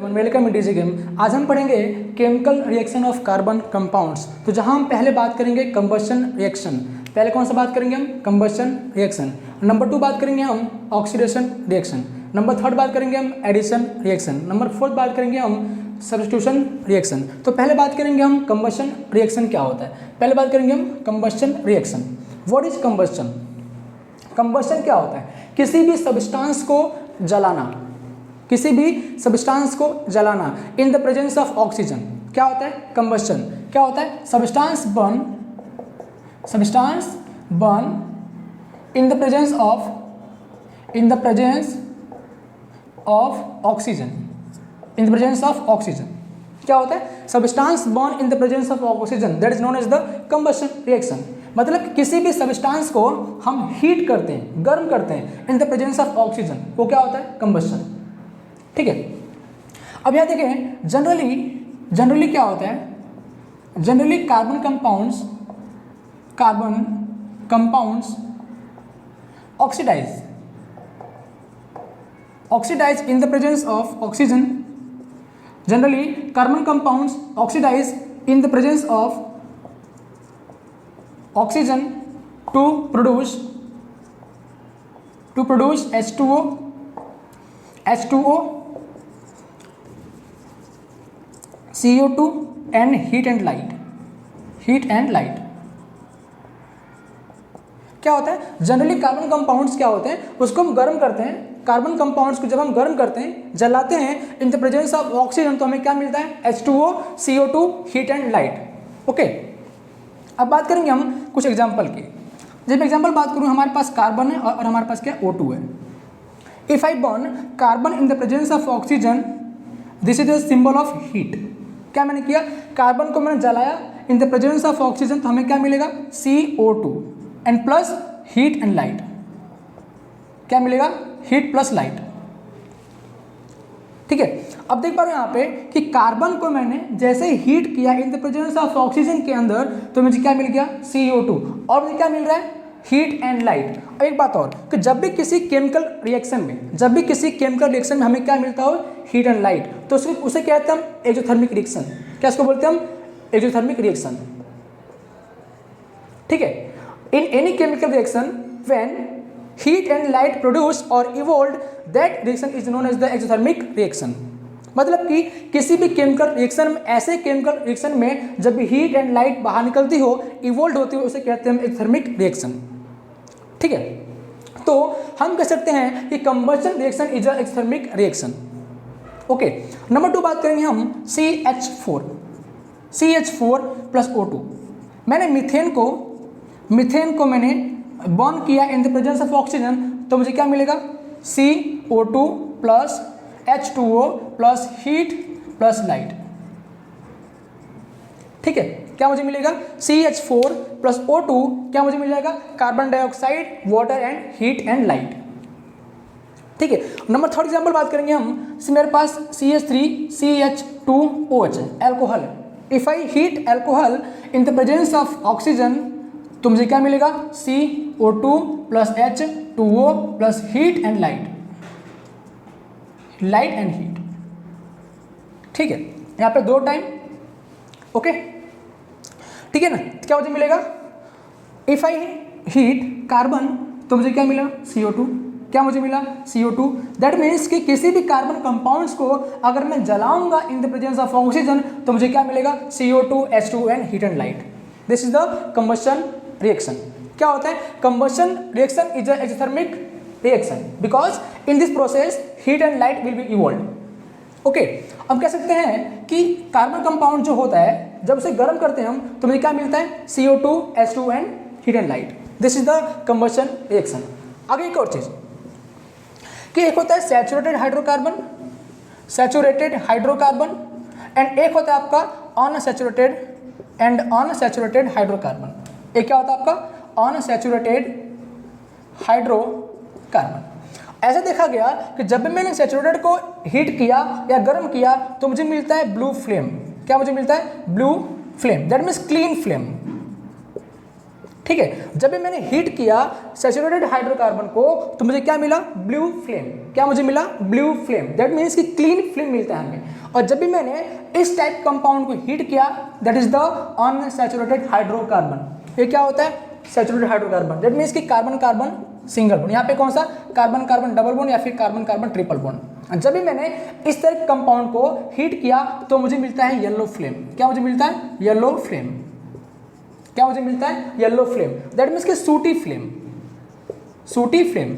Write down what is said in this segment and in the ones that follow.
Everyone, welcome in DG game. आज हम पढ़ेंगे chemical reaction of carbon compounds. तो जहां हम पहले बात करेंगे कंबशन रिएक्शन। पहले कौन सा बात करेंगे हम? Combustion reaction. नंबर 2 बात करेंगे हम ऑक्सीडेशन रिएक्शन। नंबर 3 बात करेंगे हम एडिशन रिएक्शन। नंबर 4 बात करेंगे हम सब्स्टिट्यूशन रिएक्शन। तो पहले बात करेंगे हम कंबशन रिएक्शन क्या होता है। पहले बात करेंगे हम combustion reaction. What is combustion? Combustion क्या होता है? किसी भी सब्सटेंस को जलाना, किसी भी सब्सटेंस को जलाना in the presence of oxygen. क्या होता है कंबशन? क्या होता है? Substance burn in the presence of oxygen. In the presence of oxygen क्या होता है? Substance burn in the presence of oxygen, that is known as the combustion reaction. मतलब किसी भी सब्सटेंस को हम हीट करते हैं, गर्म करते हैं इन द प्रेजेंस ऑफ ऑक्सीजन, वो क्या होता है? कंबशन। ठीक है, अब यहाँ देखें जनरली क्या होता है? Generally carbon compounds oxidize in the presence of oxygen. Generally carbon compounds oxidize in the presence of oxygen to produce H2O, CO2 and heat and light। क्या होता है? जनरली कार्बन कंपाउंड्स क्या होते हैं, उसको हम गर्म करते हैं। कार्बन कंपाउंड्स को जब हम गर्म करते हैं, जलाते हैं इन द प्रेजेंस ऑफ ऑक्सीजन, तो हमें क्या मिलता है? H2O, CO2, heat and light. Okay, अब बात करेंगे हम कुछ एग्जाम्पल की। जब मैं एग्जाम्पल बात करूँ, हमारे पास कार्बन है और हमारे पास क्या O2 है। If I burn carbon in the presence of oxygen, this is the symbol of heat. क्या मैंने किया? कार्बन को मैंने जलाया इन द प्रेजेंस ऑफ ऑक्सीजन, तो हमें क्या मिलेगा? CO2 and plus heat and light. क्या मिलेगा? Heat plus light. ठीक है, अब देख पा रहे हो यहाँ पे कि कार्बन को मैंने जैसे हीट किया इन द प्रेजेंस ऑफ ऑक्सीजन के अंदर, तो मुझे क्या मिल गया? CO2। और मुझे क्या मिल रहा है? Heat and light. और एक बात और कि जब भी किसी केमिकल रिएक्शन में हमें क्या मिलता हो? हीट एंड लाइट, तो सिर्फ उसे कहते हैं हम एक्सोथर्मिक रिएक्शन। क्या इसको बोलते हैं हम? Exothermic reaction. ठीक है, in any chemical reaction when heat and light produced or evolved, that reaction is known as the exothermic reaction। मतलब कि किसी भी केमिकल रिएक्शन में, ऐसे केमिकल रिएक्शन में जब भी हीट एंड लाइट बाहर निकलती हो, इवोल्व होती हो, उसे कहते हैं हम एक्सोथर्मिक रिएक्शन। ठीक है, तो हम कह सकते हैं कि combustion reaction is a exothermic reaction. Okay, number 2 बात करेंगे हम CH4 प्लस O2। मैंने मीथेन को मैंने बर्न किया इन द प्रेजेंस ऑफ ऑक्सीजन, तो मुझे क्या मिलेगा? CO2 plus H2O plus heat plus light. ठीक है, क्या मुझे मिलेगा? CH4 प्लस O2, क्या मुझे मिल जाएगा? Carbon dioxide, water and heat and light. ठीक है, नंबर 3 एग्जाम्पल बात करेंगे हम। मेरे पास CH3CH2OH है, एल्कोहल है। If I heat alcohol in the presence of oxygen, तो मुझे क्या मिलेगा? CO2 plus H2O plus heat and light and heat. ठीक है, यहाँ पे 2 टाइम। ओके, ठीक है ना? क्या मुझे मिलेगा? इफ आई हीट कार्बन, तो मुझे क्या मिला? CO2। क्या मुझे मिला? CO2। दैट मीन्स कि किसी भी कार्बन कंपाउंड्स को अगर मैं जलाऊंगा in the presence of oxygen, तो मुझे क्या मिलेगा? CO2, H2 and heat and light. This is the combustion reaction. क्या होता है? Combustion reaction is a exothermic reaction because in this process heat and light will be evolve. Okay, अब कह सकते हैं कि कार्बन कंपाउंड जो होता है, जब उसे गर्म करते हैं हम, तो मुझे क्या मिलता है? CO2, H2 and heat and light. This is the combustion reaction. आगे एक और चीज कि एक होता है सैचुरेटेड हाइड्रोकार्बन एंड एक होता है आपका अनसैचुरेटेड हाइड्रोकार्बन। एक क्या होता है आपका? Unsaturated hydrocarbon. ऐसा देखा गया कि जब भी मैंने सैचुरेटेड को हीट किया या गर्म किया, तो मुझे मिलता है ब्लू फ्लेम। क्या मुझे मिलता है? Blue flame, that means clean flame. ठीक है, जब भी मैंने हीट किया सैचुरेटेड हाइड्रोकार्बन को तो मुझे क्या मिला, ब्लू फ्लेम। क्या मुझे मिला, ब्लू फ्लेम। दैट मीन्स कि क्लीन फ्लेम मिलता है हमें। और जब भी मैंने इस टाइप कंपाउंड को हीट किया that is the unsaturated hydrocarbon. ये क्या होता है, सैचुरेटेड हाइड्रोकार्बन। दैट मीन्स कि कार्बन कार्बन सिंगल बॉन्ड, यहाँ पे कौन सा, कार्बन कार्बन डबल बॉन्ड या फिर कार्बन कार्बन ट्रिपल बॉन्ड। जब भी मैंने इस तरह कंपाउंड को हीट किया तो मुझे मिलता है येलो फ्लेम। क्या मुझे मिलता है, येलो फ्लेम। क्या मुझे मिलता है, येलो फ्लेम। दैट मीन्स कि सूटी फ्लेम, सूटी फ्लेम।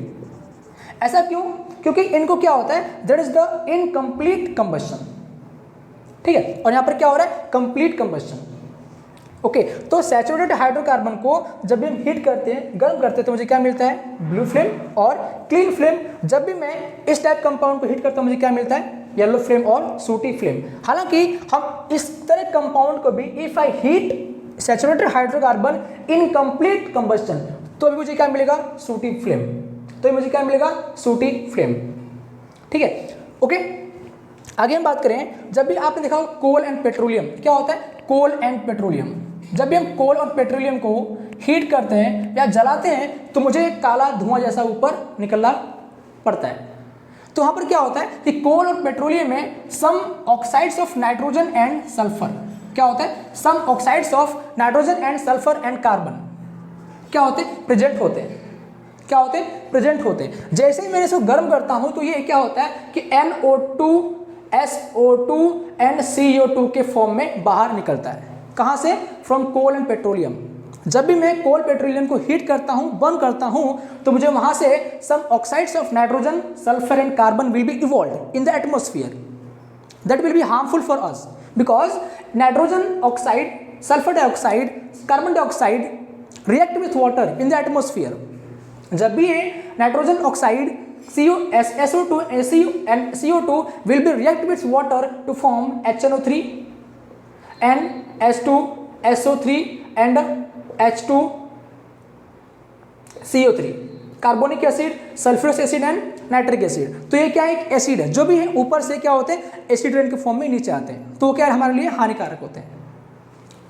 ऐसा क्यों, क्योंकि इनको क्या होता है, that is the incomplete combustion. ठीक है, और यहाँ पर क्या हो रहा है, कंप्लीट कंबशन। ओके, तो सैचुरेटेड हाइड्रोकार्बन को जब भी हम हीट करते हैं, गर्म करते हैं, तो मुझे क्या मिलता है, ब्लू फ्लेम और क्लीन फ्लेम। जब भी मैं इस टाइप कंपाउंड को हीट करता हूं मुझे क्या मिलता है, येलो फ्लेम और सूटी फ्लेम। हालांकि हम इस तरह कंपाउंड को भी if I heat saturated hydrocarbon in complete combustion तो भी मुझे क्या मिलेगा, सूटी फ्लेम। तो मुझे क्या मिलेगा, सूटी फ्लेम। ठीक है, ओके। आगे हम बात करें, जब भी आपने देखा कोल एंड पेट्रोलियम, क्या होता है, कोल एंड पेट्रोलियम। जब भी हम कोल और पेट्रोलियम को हीट करते हैं या जलाते हैं तो मुझे एक काला धुआं जैसा ऊपर निकलना पड़ता है। तो वहाँ पर क्या होता है कि कोल और पेट्रोलियम में some oxides of nitrogen and sulphur, क्या होता है, some oxides of nitrogen and sulphur and carbon क्या होते हैं, प्रेजेंट होते हैं। क्या होते हैं, प्रेजेंट होते हैं। जैसे ही मैं इसको गर्म करता हूँ तो ये क्या होता है कि NO2 SO2 एंड CO2 के फॉर्म में बाहर निकलता है। कहाँ से, फ्रॉम कोल एंड पेट्रोलियम। जब भी मैं कोल पेट्रोलियम को हीट करता हूँ, बर्न करता हूँ, तो मुझे वहाँ से some oxides of nitrogen sulphur and carbon will be evolved in the atmosphere that will be harmful for us because nitrogen oxide, sulphur dioxide, carbon dioxide react with water in the atmosphere. जब भी ये nitrogen oxide SO2 and CO2 will be react with water to form HNO3 and H2SO3 and H2CO3, carbonic acid, sulphuric acid and nitric acid. तो ये क्या है, एक acid है, जो भी है ऊपर से क्या होते हैं, एसिड रेन के फॉर्म में नीचे आते हैं, तो क्या है, हमारे लिए हानिकारक होते हैं।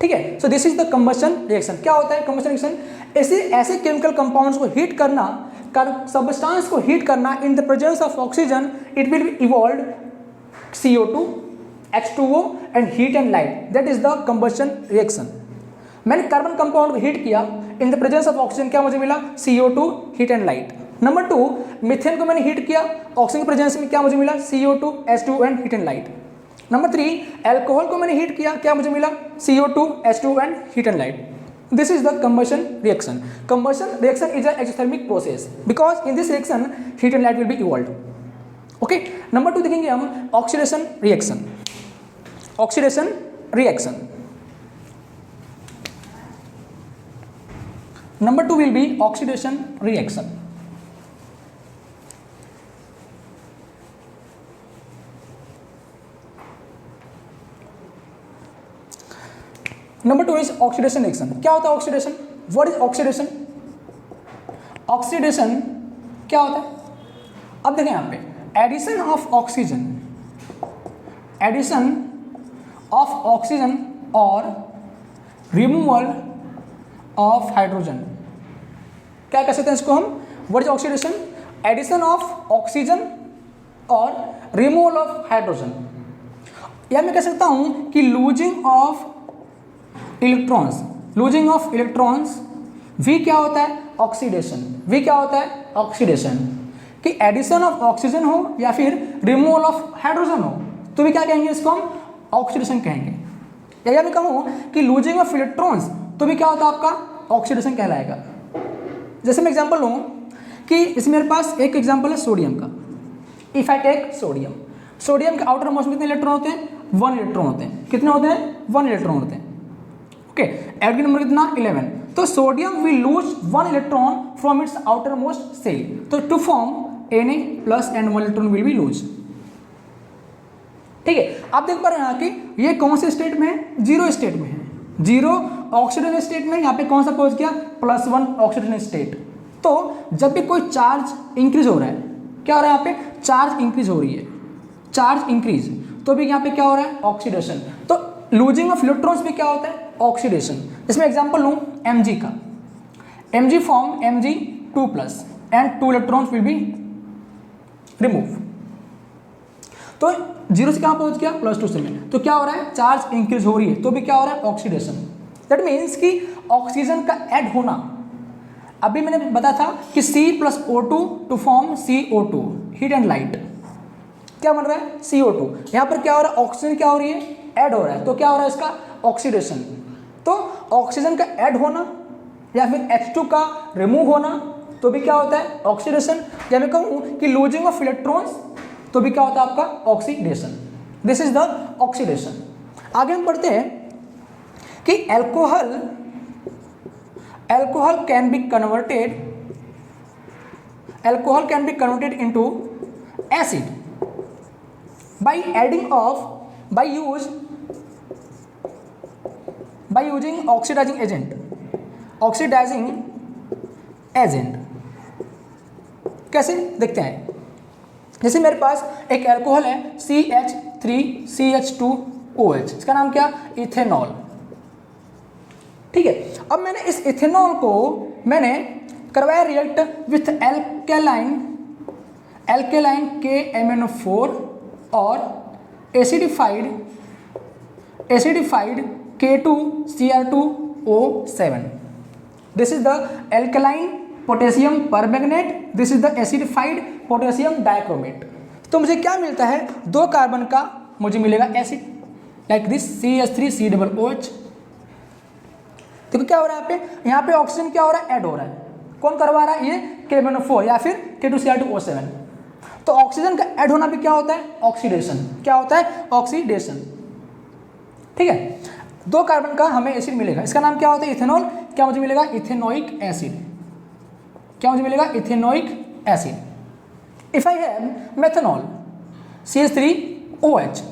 ठीक है, so this is the combustion reaction. क्या होता है कंबशन रिएक्शन, ऐसे केमिकल कंपाउंड्स को हीट करना, सब्सटेंस को हीट करना इन the presence of oxygen, it will be evolved CO2 H2O and heat and light, that is the combustion reaction. मैंने carbon compound को हीट किया इन द प्रेजेंस ऑफ ऑक्सीजन, क्या मुझे मिला, CO2 heat and light. Number 2, methane को मैंने heat किया oxygen के प्रेजेंस में, क्या मुझे मिला, CO2 H2 and heat and light. Number 3, alcohol को मैंने हीट किया, क्या मुझे मिला, CO2 H2 and heat and light. This is the combustion reaction. Combustion reaction is an exothermic process because in this reaction heat and light will be evolved. Okay. Number 2 देखेंगे हम oxidation reaction. Oxidation reaction. Number 2 will be oxidation reaction. Number 2 is oxidation reaction. क्या होता है oxidation, what is oxidation, oxidation क्या होता है। अब देखें यहाँ पे addition of oxygen, addition of oxygen और रिमूवल ऑफ हाइड्रोजन, क्या कह सकते हैं इसको हम, what is oxidation, addition of oxygen और रिमूवल ऑफ हाइड्रोजन। या मैं कह सकता हूं कि losing of electrons, losing of electrons भी क्या होता है, ऑक्सीडेशन। भी क्या होता है, ऑक्सीडेशन। कि एडिशन ऑफ ऑक्सीजन हो या फिर रिमूवल ऑफ हाइड्रोजन हो तो भी क्या कहेंगे, इसको हम ऑक्सीडेशन कहेंगे। या मैं कहूँ कि लूजिंग ऑफ इलेक्ट्रॉन्स तो भी क्या होता है, आपका ऑक्सीडेशन कहलाएगा। जैसे मैं एग्जांपल लूँ कि इसमें मेरे पास एक एग्जांपल है सोडियम का। If I take sodium, sodium के आउटर मोस्ट में कितने इलेक्ट्रॉन होते हैं, 1 इलेक्ट्रॉन होते हैं। कितने होते हैं, 1 इलेक्ट्रॉन होते हैं। ओके, एटॉमिक नंबर कितना, 11। तो sodium will lose 1 electron from its outermost shell, तो to form Na plus and 1 electron will be lose. ठीक है, आप देख पा रहे हैं यहाँ कि ये कौन से स्टेट में है, 0 स्टेट में है, 0 ऑक्सीजन स्टेट में। यहाँ पे कौन सा पहुंच गया, +1 ऑक्सीजन स्टेट। तो जब भी कोई चार्ज इंक्रीज हो रहा है, क्या हो रहा है, यहाँ पे चार्ज इंक्रीज हो रही है, चार्ज इंक्रीज, तो भी यहाँ पे क्या हो रहा है, ऑक्सीडेशन। तो लूजिंग ऑफ इलेक्ट्रॉन्स भी क्या होता है, ऑक्सीडेशन। इसमें एग्जांपल लूँ Mg का, Mg form Mg2+ and 2 electrons will be removed। तो 0 से कहाँ पहुँच गया +2 से में, तो क्या हो रहा है, चार्ज इंक्रीज हो रही है, तो भी क्या हो रहा है, ऑक्सीडेशन। दैट मीन्स कि ऑक्सीजन का ऐड होना, अभी मैंने बताया था कि C+O2 to form CO2, heat and light, क्या बन रहा है, CO2। यहाँ पर क्या हो रहा है, ऑक्सीजन क्या हो रही है, ऐड हो रहा है, तो क्या हो रहा है इसका, ऑक्सीडेशन। तो ऑक्सीजन का ऐड होना या फिर H2 का रिमूव होना, तो भी क्या होता है, ऑक्सीडेशन। या मैं कहूँ कि लूजिंग ऑफ इलेक्ट्रॉन्स, तो भी क्या होता है आपका, oxidation. This is the oxidation. आगे हम पढ़ते हैं कि alcohol can be converted into acid by using oxidizing agent। कैसे देखते हैं, जैसे मेरे पास एक अल्कोहल है CH3CH2OH, इसका नाम क्या, इथेनॉल। ठीक है, अब मैंने इस इथेनॉल को मैंने करवाया रिएक्ट विथ एल्केलाइन KMnO4 और acidified K2Cr2O7। This is the alkaline potassium permanganate, this is the acidified potassium dichromate. तो मुझे क्या मिलता है, 2 कार्बन का मुझे मिलेगा एसिड, लाइक दिस CH3COOH। देखो क्या हो रहा है यहाँ पे ऑक्सीजन क्या हो रहा है, ऐड हो रहा है, कौन करवा रहा है, ये KMnO4 या फिर K2Cr2O7। तो ऑक्सीजन का ऐड होना भी क्या होता है, ऑक्सीडेशन। क्या होता है, ऑक्सीडेशन। ठीक है, 2 कार्बन का हमें एसिड मिलेगा, इसका नाम क्या होता है, इथेनॉल। क्या मुझे मिलेगा, इथेनोइक एसिड। क्या मुझे मिलेगा, ethanoic acid. If I have methanol CH3OH,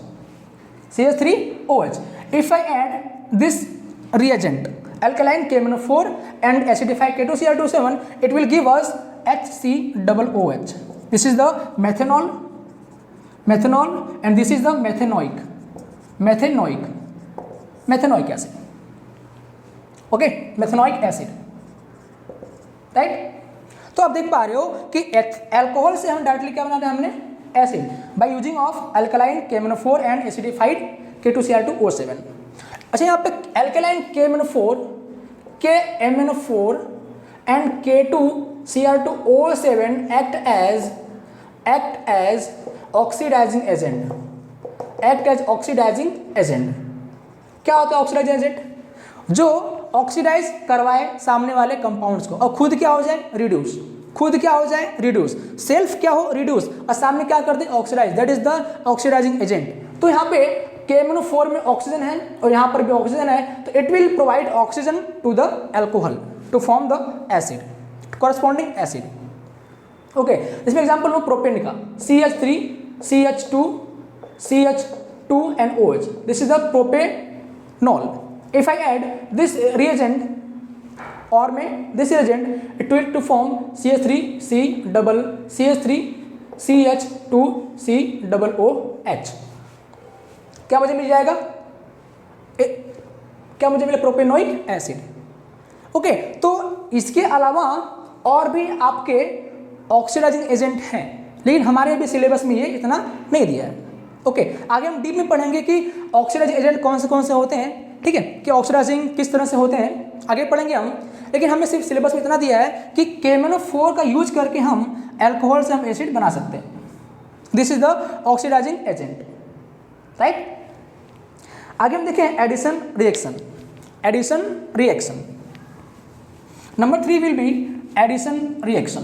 if I add this reagent alkaline KMnO4 and acidified K2Cr2O7, it will give us HCOOH. This is the methanol, and this is the methanoic acid. Okay, methanoic acid, right? तो आप देख पा रहे हो कि alcohol से हम directly क्या बनाते हैं, हमने acid, by using of alkaline KMnO4 and acidified K2Cr2O7। अच्छा, यहाँ पे alkaline KMnO4 and K2Cr2O7 act as oxidizing agent. क्या होता है ऑक्सीडाइजिंग एजेंट, जो ऑक्सीडाइज करवाए सामने वाले कंपाउंड्स को और खुद क्या हो जाए, रिड्यूस। सेल्फ क्या हो, रिड्यूस, और सामने क्या कर दे, oxidise. That is the oxidising agent. तो यहाँ पे KMnO4 में ऑक्सीजन है और यहाँ पर भी ऑक्सीजन है, तो it will provide oxygen to the alcohol to form the acid, corresponding acid. Okay, इसमें एग्जांपल लो प्रोपेन का, CH3CH2 and OH, this is the propanol। if I add this reagent or this reagent, it will to form CH3CH2COOH। क्या मुझे मिल जाएगा, क्या मुझे मिले, propanoic acid. Okay, तो इसके अलावा और भी आपके ऑक्सीडाइजिंग एजेंट हैं, लेकिन हमारे अभी सिलेबस में ये इतना नहीं दिया है। ओके, आगे हम डीप में पढ़ेंगे कि ऑक्सीडाइजिंग एजेंट कौन से होते हैं, ठीक है, कि ऑक्सीडाइजिंग किस तरह से होते हैं, आगे पढ़ेंगे हम। लेकिन हमें सिर्फ सिलेबस में इतना दिया है कि KMnO4 का यूज करके हम अल्कोहल से हम एसिड बना सकते हैं। This is the oxidising agent, right. आगे हम देखें addition reaction. Number 3 will be addition reaction.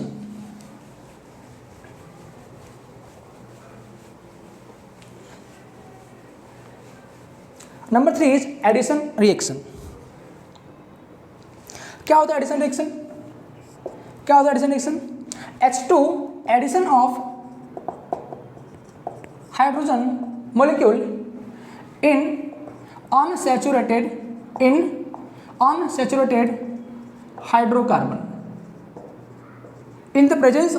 Number 3 is addition reaction. क्या होता है addition reaction, H2 addition of hydrogen molecule in unsaturated hydrocarbon in the presence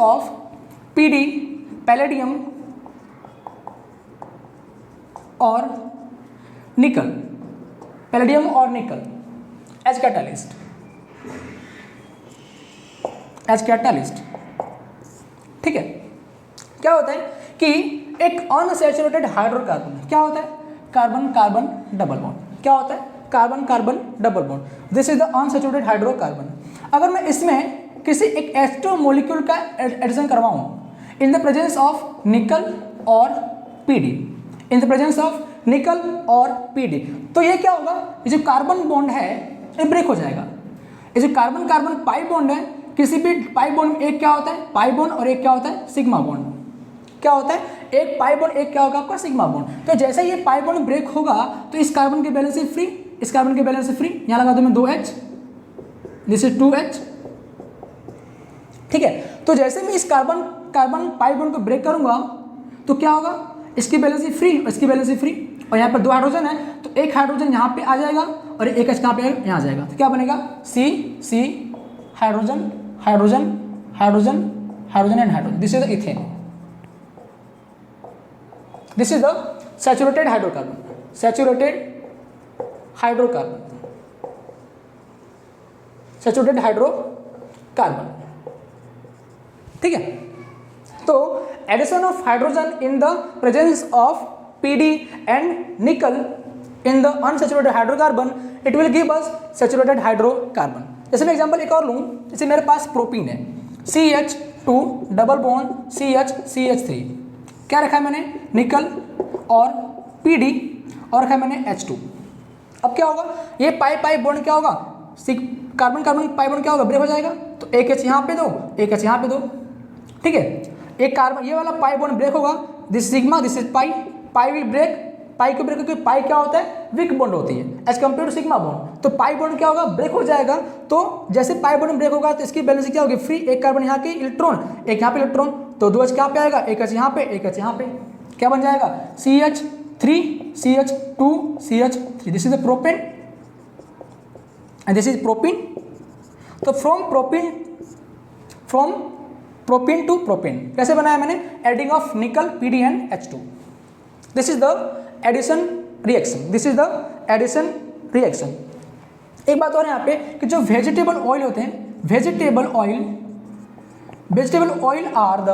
of PD, palladium or निकल, palladium और निकल as catalyst, as catalyst. ठीक है, क्या होता है कि एक अनसैचुरेटेड हाइड्रोकार्बन, क्या होता है, कार्बन कार्बन डबल बॉन्ड, क्या होता है, carbon carbon double bond, this is the unsaturated hydrocarbon. अगर मैं इसमें किसी एक H2 मॉलिक्यूल का एडिशन करवाऊं in the presence of nickel और PD, in the presence of nickel और पीडी, तो ये क्या होगा, ये जो कार्बन बॉन्ड है ये ब्रेक हो जाएगा। ये जो कार्बन कार्बन पाई बॉन्ड है, किसी भी पाई बॉन्ड में एक क्या होता है, पाई बॉन्ड, और एक क्या होता है, सिग्मा बॉन्ड। क्या होता है, एक पाई बॉन्ड, एक क्या होगा आपका सिग्मा बॉन्ड। तो जैसे ये पाई बॉन्ड ब्रेक होगा तो इस कार्बन के बैलेंस से फ्री, इस कार्बन के बैलेंस से फ्री, यहाँ लगा दूं मैं 2H, दिस इज 2H। ठीक है, तो जैसे मैं इस कार्बन कार्बन पाई बॉन्ड को ब्रेक करूंगा तो क्या होगा, इसकी बैलेंस से फ्री, इसकी बैलेंस से फ्री, और यहाँ पर 2 हाइड्रोजन है तो एक हाइड्रोजन यहाँ पे आ जाएगा और एक H कहाँ पे यहाँ आ जाएगा, तो क्या बनेगा, C hydrogen hydrogen hydrogen hydrogen and hydrogen, this is the ethane, this is the saturated hydrocarbon, saturated hydrocarbon, saturated hydrocarbon. ठीक है, तो addition of hydrogen in the presence of PD and nickel in the unsaturated hydrocarbon, it will give us saturated hydrocarbon. जैसे मैं example एक और लूँ, जैसे मेरे पास प्रोपीन है, CH2 डबल बॉन्ड CH3, क्या रखा है मैंने, निकल और पीडी, और रखा है मैंने H2। अब क्या होगा, ये पाई पाई बॉन्ड क्या होगा, कार्बन कार्बन पाई बॉन्ड क्या होगा, ब्रेक हो जाएगा, तो एक H यहाँ पे दो, एक H यहाँ पे दो। ठीक है, एक कार्बन ये वाला पाई बॉन्ड ब्रेक होगा, this sigma, this is pi, pi will break, pi को ब्रेक, क्योंकि पाई क्या होता है, वीक बॉन्ड होती है as compare to sigma bond, तो पाई बॉन्ड क्या होगा, ब्रेक हो जाएगा। तो जैसे पाई बॉन्ड ब्रेक होगा तो इसकी बैलेंस क्या होगी, फ्री, एक कार्बन यहाँ के इलेक्ट्रॉन, एक यहाँ पे इलेक्ट्रॉन, तो 2H क्या पे आएगा, एक H यहाँ पे, एक H यहाँ पे, क्या बन जाएगा, CH3 CH2 CH3, this is the propane and this is propene. तो फ्रॉम प्रोपीन टू प्रोपेन कैसे बनाया मैंने, adding of nickel PD and H2, this is the addition reaction, this is the addition reaction. एक बात और यहाँ पे कि जो वेजिटेबल ऑयल होते हैं, vegetable oil are the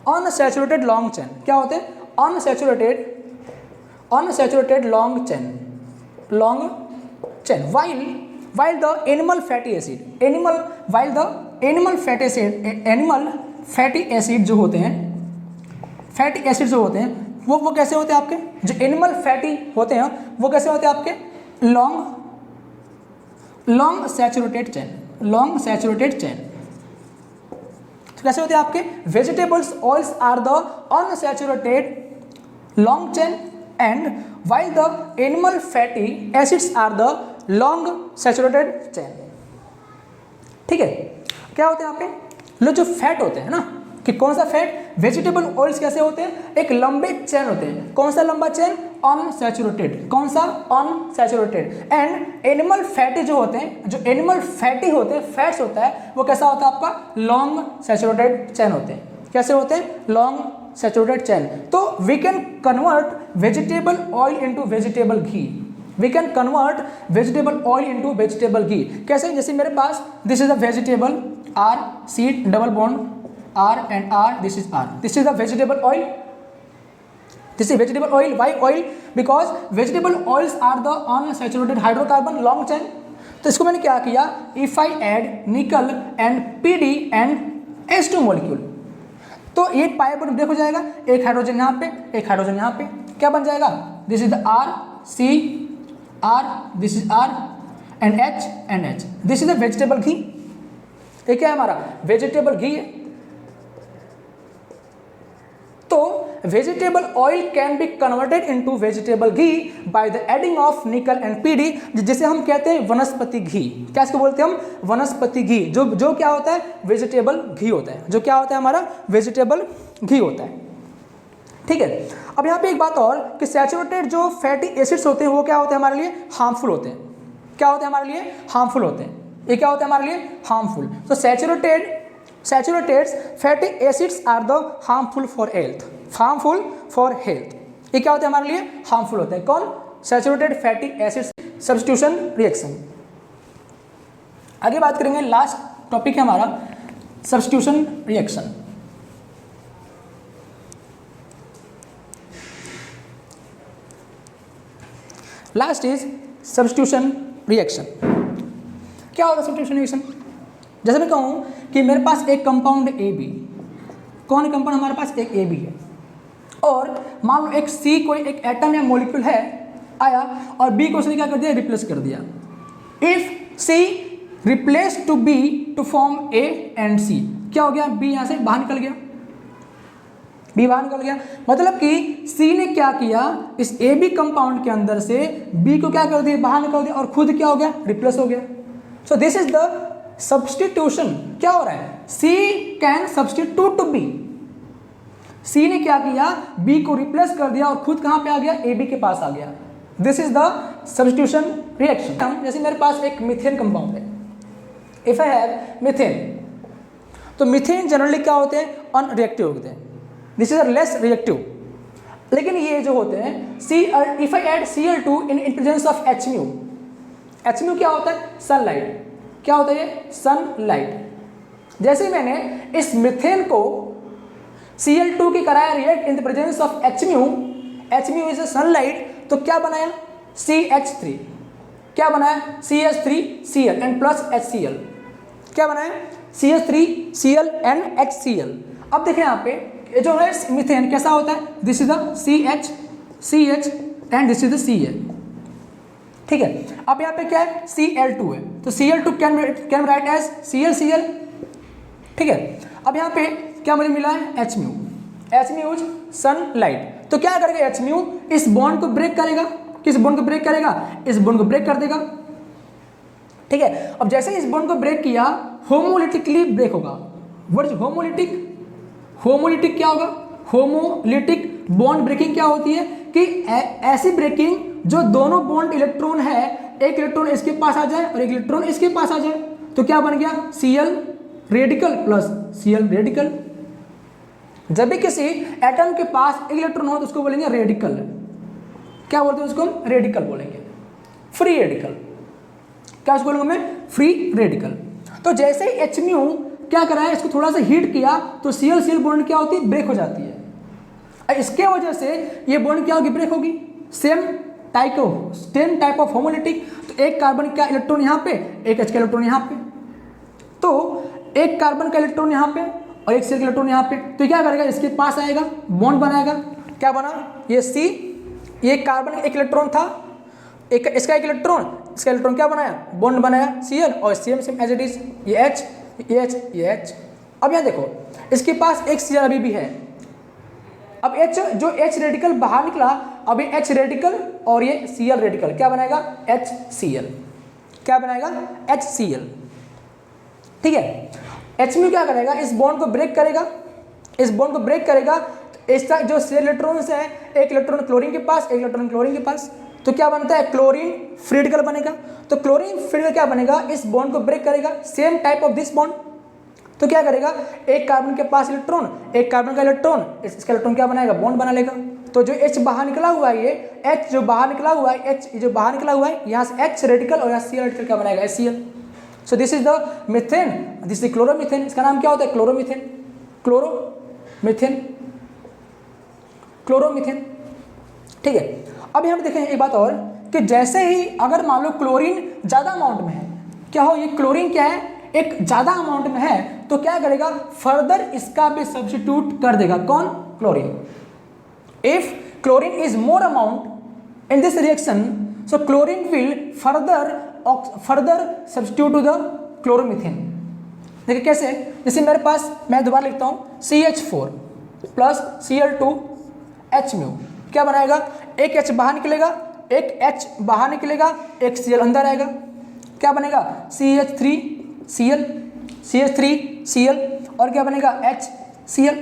unsaturated long chain, क्या होते हैं, unsaturated long chain, while the animal fatty acid जो होते हैं, फैटी एसिड जो होते हैं वो कैसे होते हैं आपके, जो एनिमल फैटी होते हैं वो कैसे होते हैं आपके, लॉन्ग सैचुरेटेड चेन। तो कैसे होते हैं आपके, vegetables oils are the unsaturated long chain and while the animal fatty acids are the long saturated chain। ठीक है, क्या होते हैं आपके, लोग जो फैट होते हैं ना, कि कौन सा फैट, वेजिटेबल ऑयल्स कैसे होते हैं, एक लंबे चेन होते हैं, कौन सा लंबा चेन, अनसैचुरेटेड, कौन सा, अनसैचुरेटेड। एंड एनिमल फैटी जो होते हैं, जो एनिमल फैटी होते हैं, फैट्स होता है वो कैसा होता है आपका, लॉन्ग सैचुरेटेड चेन होते हैं, कैसे होते हैं, लॉन्ग सैचुरेटेड चेन। तो we can convert vegetable oil into vegetable ghee, we can convert vegetable oil into vegetable ghee, कैसे, जैसे मेरे पास this is the vegetable R C double bond R and R, this is R, this is the vegetable oil, this is vegetable oil, why oil, because vegetable oils are the unsaturated hydrocarbon long chain। तो इसको मैंने क्या किया, if I add nickel and PD and H2 molecule, तो ये पाई bond break हो जाएगा, एक हाइड्रोजन यहाँ पे, एक हाइड्रोजन यहाँ पे, क्या बन जाएगा, this is the R C R, this is R and H, this is the vegetable ghee. ये क्या है हमारा, वेजिटेबल घी है। तो vegetable oil can be converted into vegetable ghee by the adding of nickel and PD, जिसे हम कहते हैं वनस्पति घी। क्या इसको बोलते हैं हम, वनस्पति घी, जो क्या होता है, वेजिटेबल घी होता है, जो क्या होता है हमारा, वेजिटेबल घी होता है। ठीक है, अब यहाँ पे एक बात और कि सैचुरेटेड जो फैटी एसिड्स होते हैं वो क्या होते हैं हमारे लिए, हार्मफुल होते हैं। क्या होते हैं हमारे लिए, हार्मफुल होते हैं। ये क्या होता है हमारे लिए, हार्मफुल। तो saturated fatty acids are the harmful for health, ये क्या होते हैं हमारे लिए, हार्मफुल होते हैं। कौन, saturated fatty acid substitution reaction. आगे बात करेंगे, लास्ट टॉपिक है हमारा substitution reaction. Last is substitution reaction. क्या होगा सब्स्टिट्यूशन रिएक्शन? जैसे मैं कहूँ कि मेरे पास एक कंपाउंड ए बी, कौन कंपाउंड हमारे पास? एक ए बी है, और मान लो एक सी कोई एक एटम या मॉलिक्यूल है आया और बी को उसने क्या कर दिया? रिप्लेस कर दिया। If C replace to B to form A and C, क्या हो गया? बी यहाँ से बाहर निकल गया, बी बाहर निकल गया। मतलब कि सी ने क्या किया? इस ए बी कंपाउंड के अंदर से बी को क्या कर दिया? बाहर निकल दिया, और खुद क्या हो गया? रिप्लेस हो गया। So this is the substitution. क्या हो रहा है? सी कैन सब्स्टिट्यूट टू बी। सी ने क्या किया? बी को रिप्लेस कर दिया और खुद कहां पे आ गया? ए बी के पास आ गया। This is the substitution reaction. जैसे मेरे पास एक मीथेन कंपाउंड है, इफ आई हैव मीथेन, तो मीथेन जनरली क्या होते हैं? अनरिएक्टिव होते हैं। This is less reactive. लेकिन ये जो होते हैं if I add Cl2 in presence of HMu, HMu क्या होता है? सनलाइट। क्या होता है ये? सनलाइट। जैसे मैंने इस मीथेन को Cl2 की कराया react in the presence of HMu, HMu is a sunlight, तो क्या बनाया? CH3। क्या बनाया? CH3Cl and plus HCl। क्या बनाया? CH3Cl and HCl। अब देखें यहाँ पे ये जो है मीथेन कैसा होता है? This is the CH and this is the Cl। ठीक है। अब यहाँ पे क्या है? Cl2 है, तो Cl2 can write as Cl। ठीक है। अब यहाँ पे क्या मुझे मिला है? HMu is sunlight. तो क्या करेगा HMu? इस बॉन्ड को ब्रेक करेगा। किस बॉन्ड को ब्रेक करेगा? इस बॉन्ड को ब्रेक कर देगा। ठीक है। अब जैसे इस बॉन्ड को ब्रेक किया, होमोलिटिकली ब्रेक होगा। What is homolytic? होमोलिटिक क्या होगा? होमोलिटिक बॉन्ड ब्रेकिंग क्या होती है कि ऐसी ब्रेकिंग जो दोनों बॉन्ड इलेक्ट्रॉन है, एक इलेक्ट्रॉन इसके पास आ जाए और एक इलेक्ट्रॉन इसके पास आ जाए, तो क्या बन गया? Cl radical plus Cl radical. जब भी किसी एटम के पास एक इलेक्ट्रॉन हो तो उसको बोलेंगे रेडिकल। क्या बोलते हैं उसको? रेडिकल बोलेंगे, फ्री रेडिकल। क्या उसको बोलेंगे? Free radical. तो जैसे ही HMu क्या करा है? इसको थोड़ा सा हीट किया तो Cl बॉन्ड क्या होती है? ब्रेक हो जाती है। इसके वजह से ये बॉन्ड क्या होगी? ब्रेक होगी। Same type of homolytic. तो एक कार्बन का इलेक्ट्रॉन यहाँ पे, एक H का इलेक्ट्रॉन यहाँ पे, तो एक कार्बन का इलेक्ट्रॉन यहाँ पे और एक Cl का इलेक्ट्रॉन यहाँ पे, तो क्या करेगा? इसके पास आएगा, बॉन्ड बनाएगा। क्या बना? ये C, ये कार्बन एक इलेक्ट्रॉन था, एक इसका एक इलेक्ट्रॉन, इसका इलेक्ट्रॉन क्या बनाया? बॉन्ड बनाया Cl, और सेम एज इट इज, ये H, ये H, ये H। अब यहाँ देखो, इसके पास एक Cl अभी भी है। अब जो H रेडिकल बाहर निकला, अब ये H रेडिकल और ये Cl रेडिकल क्या बनाएगा? HCl। क्या बनाएगा? HCl। ठीक है। HMu क्या करेगा? इस बॉन्ड को ब्रेक करेगा, इस बॉन्ड को ब्रेक करेगा। तो इसका जो शेयर इलेक्ट्रॉन्स है, एक इलेक्ट्रॉन क्लोरीन के पास, एक इलेक्ट्रॉन क्लोरीन के पास, तो क्या बनता है? क्लोरीन फ्री रेडिकल बनेगा। तो क्लोरीन फ्री रेडिकल क्या बनेगा? इस बॉन्ड को ब्रेक करेगा, same type of this bond. तो क्या करेगा? एक कार्बन के पास इलेक्ट्रॉन, एक कार्बन का इलेक्ट्रॉन, इसका इलेक्ट्रॉन क्या बनाएगा? बॉन्ड बना लेगा। तो जो H बाहर निकला हुआ है, ये H जो बाहर निकला हुआ है, H जो बाहर निकला हुआ है, यहाँ से H रेडिकल और यहाँ Cl रेडिकल क्या बनाएगा? HCl। So this is the methane, this is chloromethane. इसका नाम क्या होता है? क्लोरोमीथेन। क्लोरोमीथेन। ठीक है। अब यहाँ पे देखें एक बात और कि जैसे ही अगर मान लो क्लोरीन ज़्यादा अमाउंट में है, क्या हो? ये क्लोरीन क्या है? एक ज़्यादा अमाउंट में है, तो क्या करेगा? फर्दर इसका भी सब्स्टिट्यूट कर देगा। कौन? Chlorine. If chlorine is more amount in this reaction, so chlorine will further substitute to the chloromethane. देखिए कैसे? जैसे मेरे पास, मैं दोबारा लिखता हूँ, CH4 प्लस Cl2 HMu क्या बनाएगा? एक H बाहर निकलेगा, एक H बाहर निकलेगा, एक Cl अंदर आएगा। क्या बनेगा? CH3Cl और क्या बनेगा? HCl।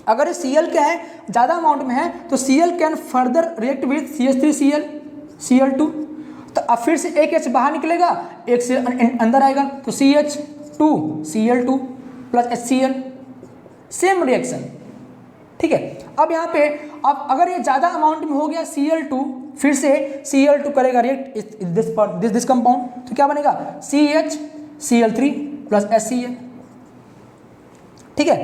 अगर Cl क्या है? ज़्यादा अमाउंट में है, तो Cl can further react with CH3Cl Cl2। तो अब फिर से एक H बाहर निकलेगा, एक Cl अंदर आएगा, तो CH2Cl2 plus HCl, same reaction. ठीक है। अब यहाँ पे अब अगर ये ज़्यादा अमाउंट में हो गया Cl2, फिर से Cl2 करेगा रिएक्ट दिस कंपाउंड, तो क्या बनेगा CHCl3 प्लस HCl। ठीक है,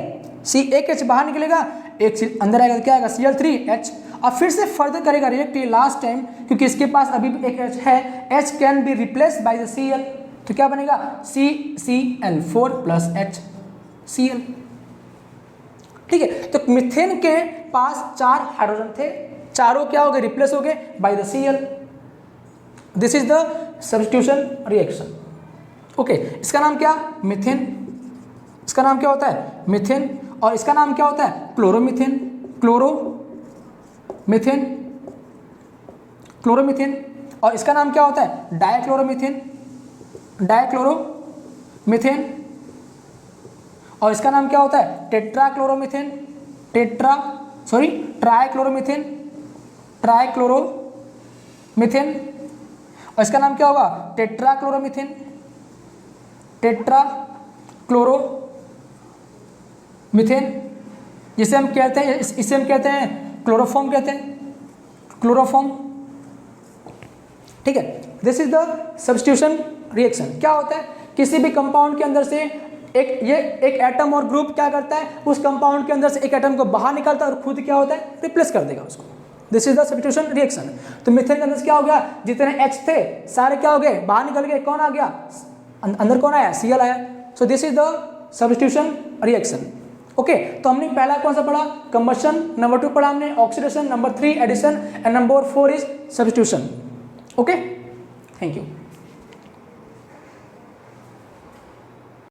एक H बाहर निकलेगा, एक अंदर आएगा, तो क्या आएगा Cl3H। अब फिर से फर्दर करेगा रिएक्ट ये लास्ट टाइम, क्योंकि इसके पास अभी भी एक H है, H can be replace by the Cl, तो क्या बनेगा CCl4 प्लस HCl। ठीक है, तो मीथेन के पास 4 हाइड्रोजन थे, चारों क्या हो गए रिप्लेस हो गए by the Cl। This is the substitution reaction. Okay, इसका नाम क्या मीथेन, इसका नाम क्या होता है मीथेन, और इसका नाम क्या होता है क्लोरोमीथेन, क्लोरोमीथेन, और इसका नाम क्या होता है डाइक्लोरोमीथेन, और इसका नाम क्या होता है ट्राइक्लोरोमीथेन, और इसका नाम क्या होगा टेट्राक्लोरोमीथेन, जिसे हम कहते हैं, इसे हम कहते हैं क्लोरोफॉर्म कहते हैं, क्लोरोफॉर्म। ठीक है, this is the substitution reaction. क्या होता है, किसी भी कंपाउंड के अंदर से एक एटम और ग्रुप क्या करता है, उस कंपाउंड के अंदर से एक एटम को बाहर निकालता है और खुद क्या होता है रिप्लेस कर देगा उसको। This is the substitution reaction. तो मीथेन के अंदर से क्या हो गया, जितने H थे सारे क्या हो गए बाहर निकल गए, कौन आ गया अंदर, कौन आया Cl आया। So this is the substitution reaction. Okay, तो हमने पहला कौन सा पढ़ा कंबशन, नंबर 2 पढ़ा हमने oxidation, number 3 addition and number 4 is substitution. Okay, thank you.